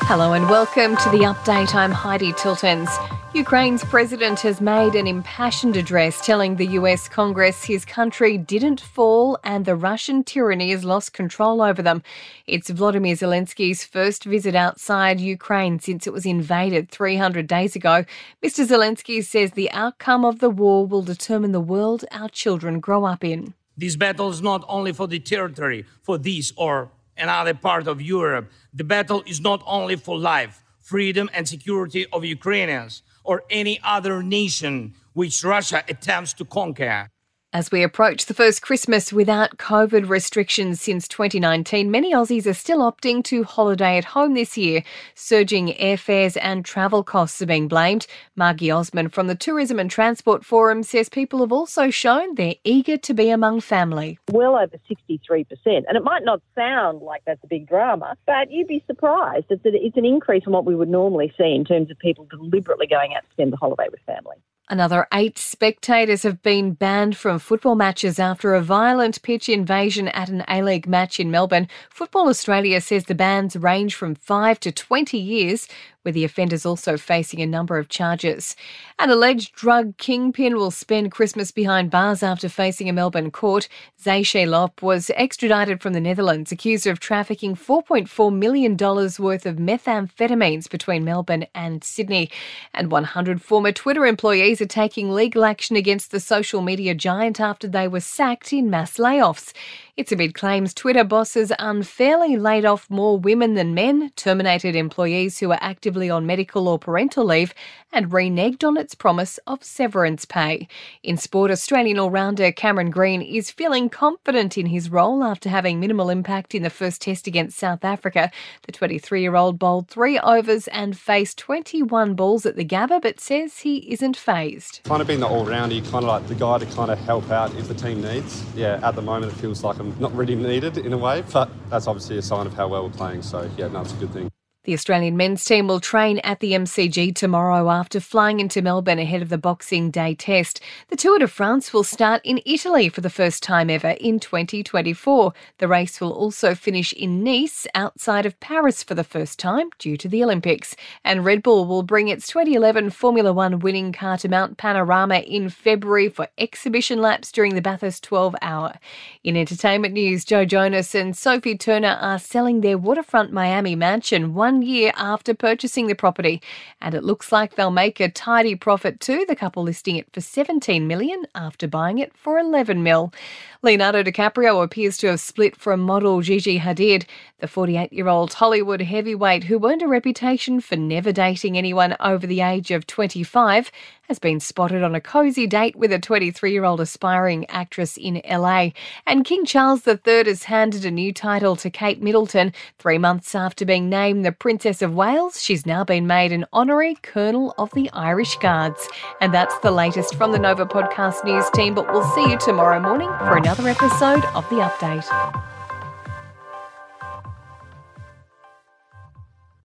Hello and welcome to the update. I'm Heidi Tiltons. Ukraine's president has made an impassioned address telling the US Congress his country didn't fall and the Russian tyranny has lost control over them. It's Volodymyr Zelensky's first visit outside Ukraine since it was invaded 300 days ago. Mr. Zelensky says the outcome of the war will determine the world our children grow up in. This battle is not only for the territory, for this or another part of Europe. The battle is not only for life, freedom and security of Ukrainians or any other nation which Russia attempts to conquer. As we approach the first Christmas without COVID restrictions since 2019, many Aussies are still opting to holiday at home this year. Surging airfares and travel costs are being blamed. Margie Osman from the Tourism and Transport Forum says people have also shown they're eager to be among family. Well over 63%. And it might not sound like that's a big drama, but you'd be surprised. It's an increase from what we would normally see in terms of people deliberately going out to spend the holiday with family. Another 8 spectators have been banned from football matches after a violent pitch invasion at an A-League match in Melbourne. Football Australia says the bans range from 5 to 20 years, with the offenders also facing a number of charges. An alleged drug kingpin will spend Christmas behind bars after facing a Melbourne court. Zeyshe Lop was extradited from the Netherlands, accused of trafficking $4.4 million worth of methamphetamines between Melbourne and Sydney. And 100 former Twitter employees are taking legal action against the social media giant after they were sacked in mass layoffs. It's amid claims Twitter bosses unfairly laid off more women than men, terminated employees who were actively on medical or parental leave, and reneged on its promise of severance pay. In sport, Australian all-rounder Cameron Green is feeling confident in his role after having minimal impact in the first test against South Africa. The 23-year-old bowled 3 overs and faced 21 balls at the Gabba, but says he isn't fazed. Kind of being the all-rounder, you're kind of like the guy to kind of help out if the team needs. Yeah, at the moment it feels like I'm not really needed in a way, but that's obviously a sign of how well we're playing. So, yeah, no, it's a good thing. The Australian men's team will train at the MCG tomorrow after flying into Melbourne ahead of the Boxing Day test. The Tour de France will start in Italy for the first time ever in 2024. The race will also finish in Nice, outside of Paris for the first time due to the Olympics. And Red Bull will bring its 2011 Formula One winning car to Mount Panorama in February for exhibition laps during the Bathurst 12 Hour. In entertainment news, Joe Jonas and Sophie Turner are selling their waterfront Miami mansion 1 year after purchasing the property, and it looks like they'll make a tidy profit too, the couple listing it for $17 million after buying it for $11 million. Leonardo DiCaprio appears to have split from model Gigi Hadid. The 48-year-old Hollywood heavyweight, who earned a reputation for never dating anyone over the age of 25, has been spotted on a cosy date with a 23-year-old aspiring actress in LA. And King Charles III has handed a new title to Kate Middleton. 3 months after being named the Princess of Wales, she's now been made an honorary Colonel of the Irish Guards. And that's the latest from the Nova Podcast News team, but we'll see you tomorrow morning for another episode of The Update.